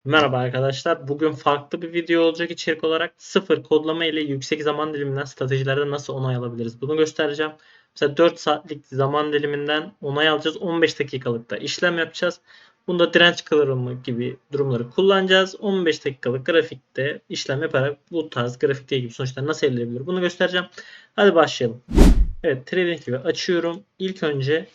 Merhaba arkadaşlar. Bugün farklı bir video olacak içerik olarak. Sıfır kodlama ile yüksek zaman diliminden stratejilerde nasıl onay alabiliriz? Bunu göstereceğim. Mesela 4 saatlik zaman diliminden onay alacağız. 15 dakikalıkta işlem yapacağız. Bunda direnç kırılımı gibi durumları kullanacağız. 15 dakikalık grafikte işlem yaparak bu tarz grafikte gibi sonuçlar nasıl elde edilebilir? Bunu göstereceğim. Hadi başlayalım. Evet, TradingView açıyorum. İlk önce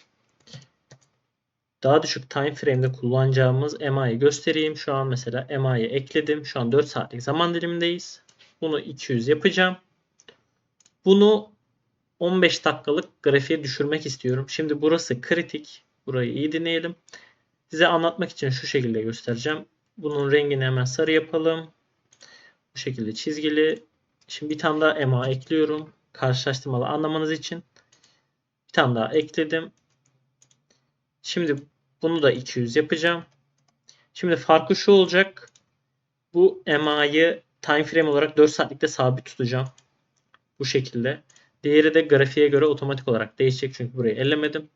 daha düşük time frame'de kullanacağımız EMA'yı göstereyim. Şu an mesela EMA'yı ekledim. Şu an 4 saatlik zaman dilimindeyiz. Bunu 200 yapacağım. Bunu 15 dakikalık grafiğe düşürmek istiyorum. Şimdi burası kritik. Burayı iyi dinleyelim. Size anlatmak için şu şekilde göstereceğim. Bunun rengini hemen sarı yapalım. Bu şekilde çizgili. Şimdi bir tane daha EMA ekliyorum. Karşılaştırmalı anlamanız için. Bir tane daha ekledim. Şimdi bunu da 200 yapacağım. Şimdi farkı şu olacak. Bu EMA'yı time frame olarak 4 saatlikte sabit tutacağım. Bu şekilde. Diğeri de grafiğe göre otomatik olarak değişecek. Çünkü burayı ellemedim.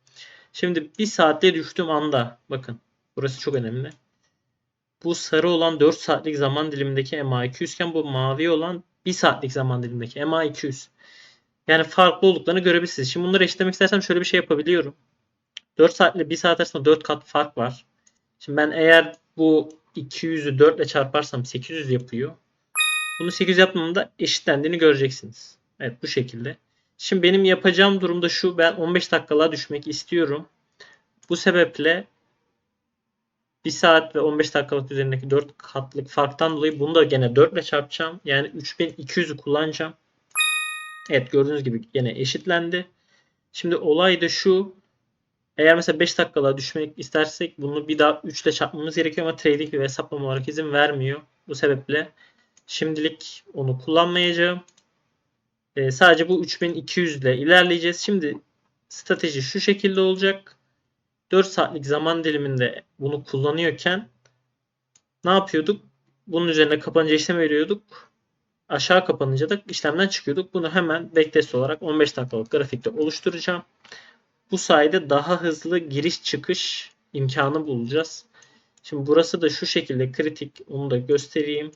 Şimdi 1 saatte düştüğüm anda bakın. Burası çok önemli. Bu sarı olan 4 saatlik zaman dilimindeki EMA 200 iken bu mavi olan 1 saatlik zaman dilimindeki EMA 200. Yani farklı olduklarını görebilirsiniz. Şimdi bunları eşitlemek istersem şöyle bir şey yapabiliyorum. 4 saat ile 1 saat arasında 4 kat fark var. Şimdi ben eğer bu 200'ü 4 ile çarparsam 800 yapıyor. Bunu 800 yapmamda eşitlendiğini göreceksiniz. Evet, bu şekilde. Şimdi benim yapacağım durumda şu. Ben 15 dakikalığa düşmek istiyorum. Bu sebeple 1 saat ve 15 dakikalık üzerindeki 4 katlık farktan dolayı bunu da gene 4 ile çarpacağım. Yani 3200'ü kullanacağım. Evet, gördüğünüz gibi gene eşitlendi. Şimdi olay da şu. Eğer mesela 5 dakikalığa düşmek istersek bunu bir daha 3 ile çarpmamız gerekiyor ama trading ve hesaplama olarak izin vermiyor. Bu sebeple şimdilik onu kullanmayacağım. Sadece bu 3200 ile ilerleyeceğiz. Şimdi strateji şu şekilde olacak. 4 saatlik zaman diliminde bunu kullanıyorken ne yapıyorduk? Bunun üzerine kapanınca işlem veriyorduk. Aşağı kapanınca da işlemden çıkıyorduk. Bunu hemen backtest olarak 15 dakikalık grafikte oluşturacağım. Bu sayede daha hızlı giriş çıkış imkanı bulacağız. Şimdi burası da şu şekilde kritik. Onu da göstereyim.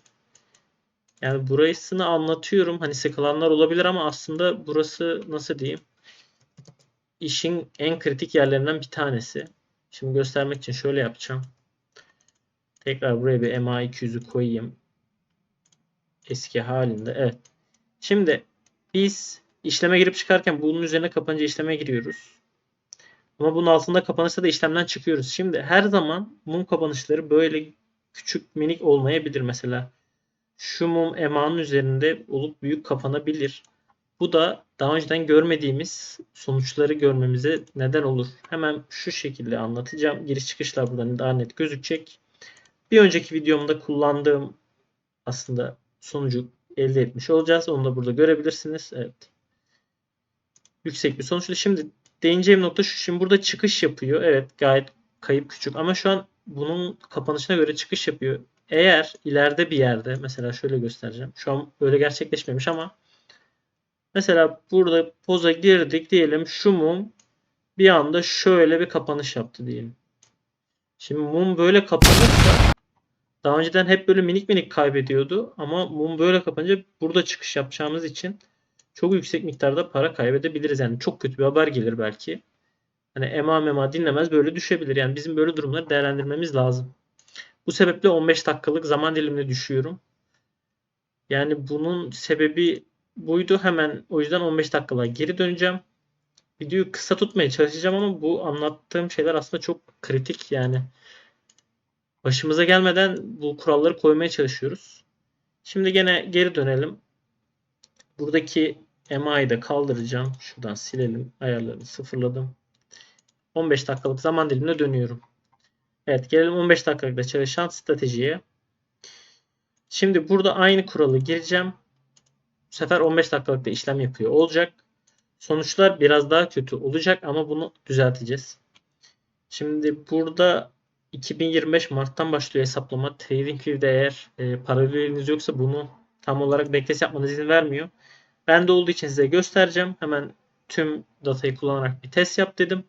Yani burasını anlatıyorum. Hani sıkılanlar olabilir ama aslında burası nasıl diyeyim? İşin en kritik yerlerinden bir tanesi. Şimdi göstermek için şöyle yapacağım. Tekrar buraya bir MA200'ü koyayım. Eski halinde. Evet. Şimdi biz işleme girip çıkarken bunun üzerine kapanınca işleme giriyoruz. Ama bunun altında kapanırsa da işlemden çıkıyoruz. Şimdi her zaman mum kapanışları böyle küçük minik olmayabilir mesela. Şu mum EMA'nın üzerinde olup büyük kapanabilir. Bu da daha önceden görmediğimiz sonuçları görmemize neden olur. Hemen şu şekilde anlatacağım. Giriş çıkışlar buradan daha net gözükecek. Bir önceki videomda kullandığım aslında sonucu elde etmiş olacağız. Onu da burada görebilirsiniz. Evet. Yüksek bir sonuçlu. Şimdi değineceğim nokta şu. Şimdi burada çıkış yapıyor. Evet, gayet kayıp küçük ama şu an bunun kapanışına göre çıkış yapıyor. Eğer ileride bir yerde mesela şöyle göstereceğim. Şu an böyle gerçekleşmemiş ama mesela burada poza girdik diyelim, şu mum bir anda şöyle bir kapanış yaptı diyelim. Şimdi mum böyle kapanırsa daha önceden hep böyle minik minik kaybediyordu ama mum böyle kapanınca burada çıkış yapacağımız için çok yüksek miktarda para kaybedebiliriz. Yani çok kötü bir haber gelir belki. Hani ema dinlemez böyle düşebilir. Yani bizim böyle durumları değerlendirmemiz lazım. Bu sebeple 15 dakikalık zaman dilimine düşüyorum. Yani bunun sebebi buydu. Hemen o yüzden 15 dakikalığa geri döneceğim. Videoyu kısa tutmaya çalışacağım ama bu anlattığım şeyler aslında çok kritik. Yani başımıza gelmeden bu kuralları koymaya çalışıyoruz. Şimdi gene geri dönelim. Buradaki MA'yı da kaldıracağım. Şuradan silelim. Ayarlarını sıfırladım. 15 dakikalık zaman dilimine dönüyorum. Evet, gelelim 15 dakikalıkta çalışan stratejiye. Şimdi burada aynı kuralı gireceğim. Bu sefer 15 dakikalıkta işlem yapıyor olacak. Sonuçlar biraz daha kötü olacak ama bunu düzelteceğiz. Şimdi burada 2025 Mart'tan başlıyor hesaplama. TradingView'de eğer paraleliniz yoksa bunu tam olarak backtest yapmanız izin vermiyor. Bende olduğu için size göstereceğim. Hemen tüm datayı kullanarak bir test yap dedim.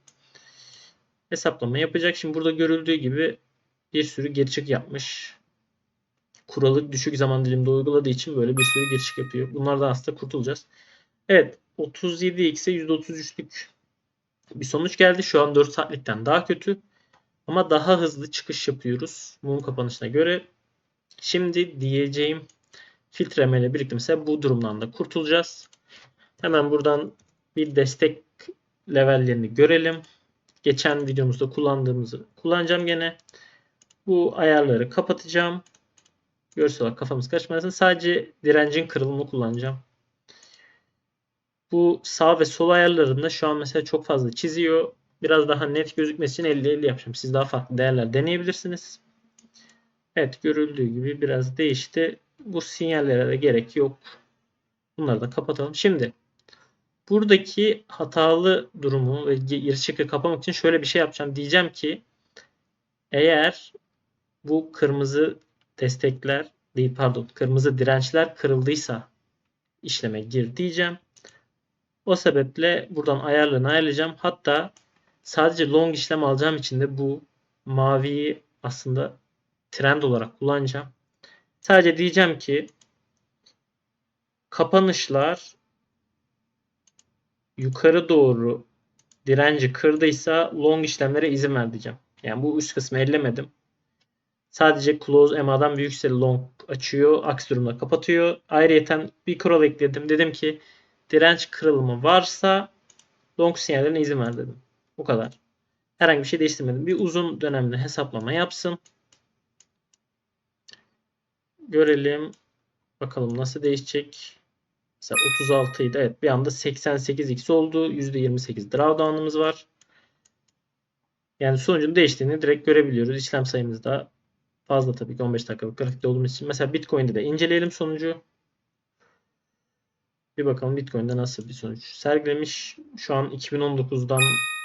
Hesaplama yapacak. Şimdi burada görüldüğü gibi bir sürü geri çık yapmış. kuralı düşük zaman diliminde uyguladığı için böyle bir sürü giriş yapıyor. Bunlardan aslında kurtulacağız. Evet, 37x'e %33'lük bir sonuç geldi. Şu an 4 saatlikten daha kötü. Ama daha hızlı çıkış yapıyoruz mum kapanışına göre. Şimdi diyeceğim filtreme ile birlikte mesela bu durumdan da kurtulacağız. Hemen buradan bir destek levellerini görelim. Geçen videomuzda kullandığımızı kullanacağım gene. Bu ayarları kapatacağım. Görsel olarak kafamız karışmasın. Sadece direncin kırılımını kullanacağım. Bu sağ ve sol ayarlarında şu an mesela çok fazla çiziyor. Biraz daha net gözükmesi için 50-50 yapacağım. Siz daha farklı değerler deneyebilirsiniz. Evet, görüldüğü gibi biraz değişti. Bu sinyallere de gerek yok. Bunları da kapatalım. Şimdi buradaki hatalı durumu ve giriş çıkı kapamak için şöyle bir şey yapacağım. Diyeceğim ki eğer bu kırmızı destekler değil, pardon, kırmızı dirençler kırıldıysa işleme gir diyeceğim. O sebeple buradan ayarlarını ayarlayacağım. Hatta sadece long işlem alacağım için de bu maviyi aslında trend olarak kullanacağım. Sadece diyeceğim ki kapanışlar yukarı doğru direnci kırdıysa long işlemlere izin ver diyeceğim. Yani bu üst kısmı ellemedim. Sadece close EMA'dan büyükse long açıyor. Aksi durumda kapatıyor. Ayrıyeten bir kural ekledim. Dedim ki direnç kırılımı varsa long sinyallerine izin ver dedim. Bu kadar. Herhangi bir şey değiştirmedim. Bir uzun dönemli hesaplama yapsın. Görelim. Bakalım nasıl değişecek. Mesela 36 idi. Evet, bir anda 88x oldu. %28 drawdown'ımız var. Yani sonucun değiştiğini direkt görebiliyoruz. İşlem sayımız da fazla tabii ki 15 dakikalık grafikte olduğumuz için. Mesela Bitcoin'de de inceleyelim sonucu. Bir bakalım Bitcoin'de nasıl bir sonuç sergilemiş. Şu an 2019'dan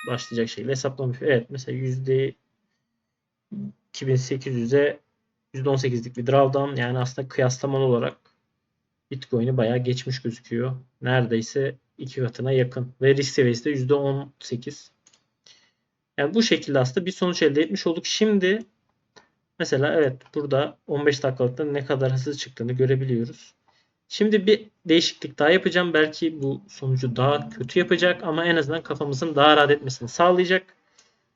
başlayacak şekilde hesaplamış. Evet, mesela %2800'e %18'lik bir drawdown. Yani aslında kıyaslamalı olarak Bitcoin'i bayağı geçmiş gözüküyor. Neredeyse 2 katına yakın. Ve risk seviyesi de %18. Yani bu şekilde aslında bir sonuç elde etmiş olduk. Şimdi mesela evet, burada 15 dakikalıkta ne kadar hızlı çıktığını görebiliyoruz. Şimdi bir değişiklik daha yapacağım. Belki bu sonucu daha kötü yapacak ama en azından kafamızın daha rahat etmesini sağlayacak.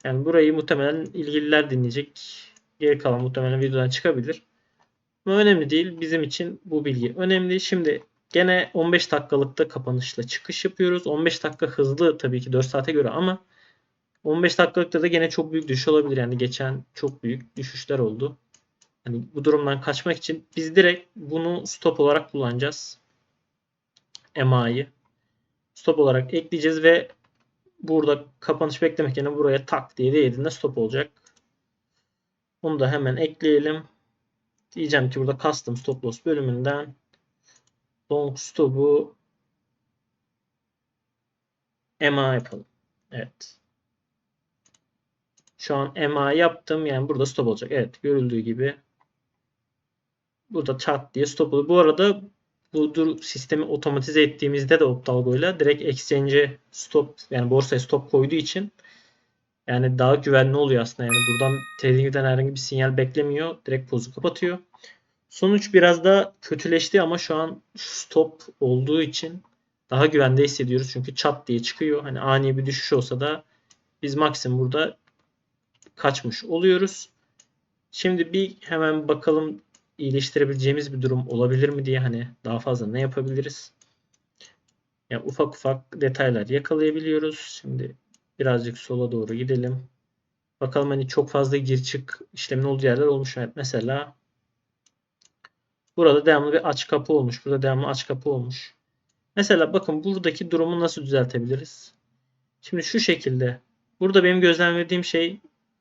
Yani burayı muhtemelen ilgililer dinleyecek. Geri kalan muhtemelen videodan çıkabilir. Ama önemli değil. Bizim için bu bilgi önemli. Şimdi gene 15 dakikalıkta kapanışla çıkış yapıyoruz. 15 dakika hızlı tabii ki 4 saate göre ama 15 dakikalıkta da gene çok büyük düşüş olabilir. Yani geçen çok büyük düşüşler oldu. Hani bu durumdan kaçmak için biz direkt bunu stop olarak kullanacağız. EMA'yı stop olarak ekleyeceğiz ve burada kapanış beklemek yerine buraya tak diye değdiğinde stop olacak. Bunu da hemen ekleyelim. Diyeceğim ki burada custom stop loss bölümünden long stop'u EMA yapalım. Evet. Şu an EMA yaptım. Yani burada stop olacak. Evet, görüldüğü gibi burada çat diye stop oluyor. Bu arada bu sistemi otomatize ettiğimizde de Optalgo'yla direkt exchange'e stop, yani borsaya stop koyduğu için yani daha güvenli oluyor aslında. Yani buradan trading'den herhangi bir sinyal beklemiyor. Direkt pozu kapatıyor. Sonuç biraz da kötüleşti ama şu an stop olduğu için daha güvende hissediyoruz. Çünkü çat diye çıkıyor. Hani ani bir düşüş olsa da biz maksimum burada kaçmış oluyoruz. Şimdi bir hemen bakalım iyileştirebileceğimiz bir durum olabilir mi diye, hani daha fazla ne yapabiliriz? Yani ufak ufak detaylar yakalayabiliyoruz. Şimdi birazcık sola doğru gidelim. Bakalım, hani çok fazla gir çık işlemin olduğu yerler olmuş. Evet, mesela burada devamlı bir aç kapı olmuş. Burada devamlı aç kapı olmuş. Mesela bakın buradaki durumu nasıl düzeltebiliriz? Şimdi şu şekilde. Burada benim gözlemlediğim şey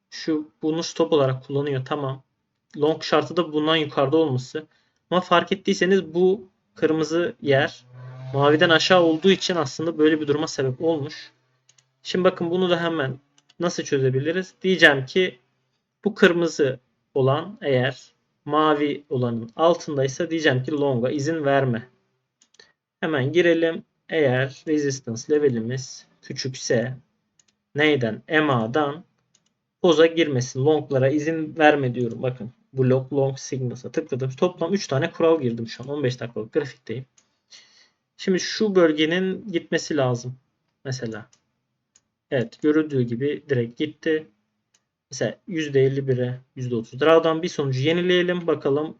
şu, bunu stop olarak kullanıyor. Tamam. Long şartı da bundan yukarıda olması. Ama fark ettiyseniz bu kırmızı yer maviden aşağı olduğu için aslında böyle bir duruma sebep olmuş. Şimdi bakın bunu da hemen nasıl çözebiliriz? Diyeceğim ki bu kırmızı olan eğer mavi olanın altındaysa diyeceğim ki long'a izin verme. Hemen girelim. Eğer resistance levelimiz küçükse neyden? EMA'dan poza girmesin. Long'lara izin verme diyorum. Bakın Block long signals'a tıkladım. Toplam 3 tane kural girdim şu an. 15 dakikalık grafikteyim. Şimdi şu bölgenin gitmesi lazım. Mesela. Evet, görüldüğü gibi direkt gitti. Mesela %51'e %30. Draw'dan bir sonucu yenileyelim. Bakalım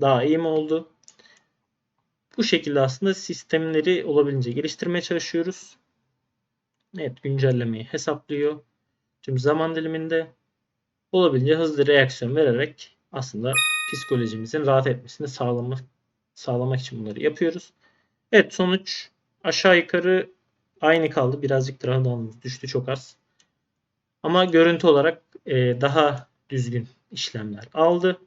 daha iyi mi oldu? Bu şekilde aslında sistemleri olabildiğince geliştirmeye çalışıyoruz. Evet, güncellemeyi hesaplıyor. Tüm zaman diliminde olabildiğince hızlı reaksiyon vererek aslında psikolojimizin rahat etmesini sağlamak için bunları yapıyoruz. Evet, sonuç aşağı yukarı aynı kaldı. Birazcık drawdown'umuz düştü çok az. Ama görüntü olarak daha düzgün işlemler aldı.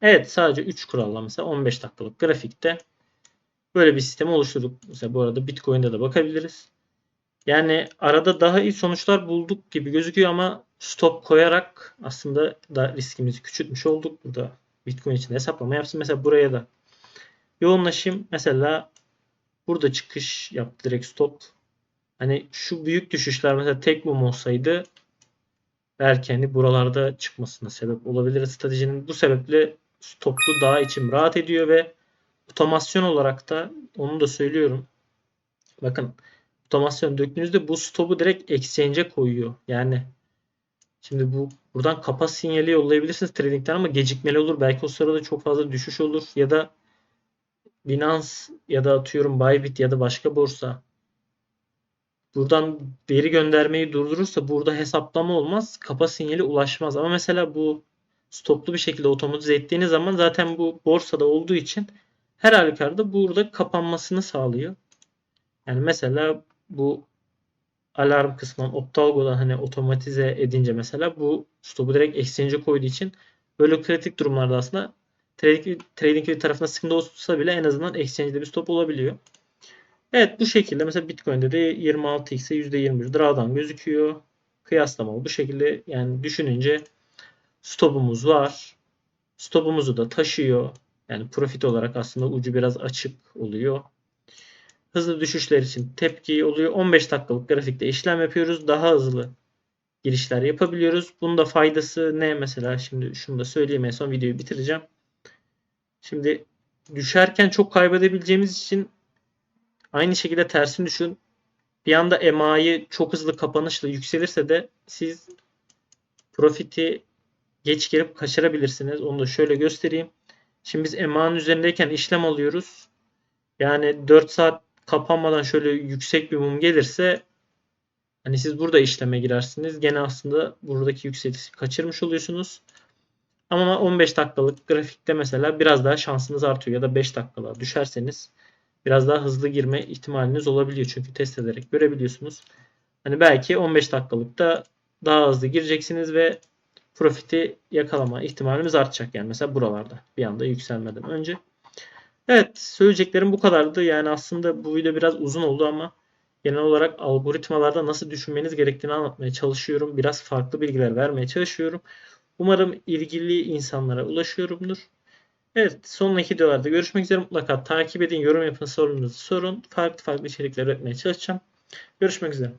Evet, sadece 3 kuralla mesela 15 dakikalık grafikte böyle bir sistemi oluşturduk. Mesela bu arada Bitcoin'de de bakabiliriz. Yani arada daha iyi sonuçlar bulduk gibi gözüküyor ama stop koyarak aslında da riskimizi küçültmüş olduk. Burada Bitcoin için hesaplama yapsın. Mesela buraya da yoğunlaşayım. Mesela burada çıkış yaptı direkt stop. Hani şu büyük düşüşler mesela tek mum olsaydı belki hani buralarda çıkmasına sebep olabilir. Stratejinin bu sebeple stoplu daha içim rahat ediyor ve otomasyon olarak da onu da söylüyorum. Bakın, otomasyon döktüğünüzde bu stopu direkt exchange'e koyuyor. Yani şimdi buradan kapa sinyali yollayabilirsiniz trading'den ama gecikmeli olur. Belki o sırada çok fazla düşüş olur ya da Binance ya da atıyorum Bybit ya da başka borsa buradan veri göndermeyi durdurursa burada hesaplama olmaz. Kapa sinyali ulaşmaz. Ama mesela bu stoplu bir şekilde otomatize ettiğiniz zaman zaten bu borsada olduğu için her halükarda burada kapanmasını sağlıyor. Yani mesela bu alarm kısmından Optalgo'dan hani otomatize edince mesela bu stopu direkt exchange'e koyduğu için böyle kritik durumlarda aslında trading tarafında sıkıntı olsa bile en azından exchange'de bir stop olabiliyor. Evet, bu şekilde mesela Bitcoin'de de 26x'e %21 drawdown gözüküyor. Kıyaslamalı bu şekilde yani düşününce stopumuz var. Stopumuzu da taşıyor. Yani profit olarak aslında ucu biraz açık oluyor. Hızlı düşüşler için tepki oluyor. 15 dakikalık grafikte işlem yapıyoruz. Daha hızlı girişler yapabiliyoruz. Bunun da faydası ne mesela? Şimdi şunu da söyleyeyim, en son videoyu bitireceğim. Şimdi düşerken çok kaybedebileceğimiz için aynı şekilde tersini düşün. Bir anda EMA'yı çok hızlı kapanışla yükselirse de siz profiti geç girip kaçırabilirsiniz. Onu da şöyle göstereyim. Şimdi biz EMA'nın üzerindeyken işlem alıyoruz. Yani 4 saat kapanmadan şöyle yüksek bir mum gelirse hani siz burada işleme girersiniz. Gene aslında buradaki yükselişi kaçırmış oluyorsunuz. Ama 15 dakikalık grafikte mesela biraz daha şansınız artıyor ya da 5 dakikalığa düşerseniz biraz daha hızlı girme ihtimaliniz olabiliyor. Çünkü test ederek görebiliyorsunuz. Hani belki 15 dakikalıkta daha hızlı gireceksiniz ve profiti yakalama ihtimalimiz artacak. Yani mesela buralarda bir anda yükselmeden önce. Evet, söyleyeceklerim bu kadardı. Yani aslında bu video biraz uzun oldu ama genel olarak algoritmalarda nasıl düşünmeniz gerektiğini anlatmaya çalışıyorum. Biraz farklı bilgiler vermeye çalışıyorum. Umarım ilgili insanlara ulaşıyorumdur. Evet, sonraki videolarda görüşmek üzere. Mutlaka takip edin, yorum yapın, sorularınızı sorun. Farklı içerikler üretmeye çalışacağım. Görüşmek üzere.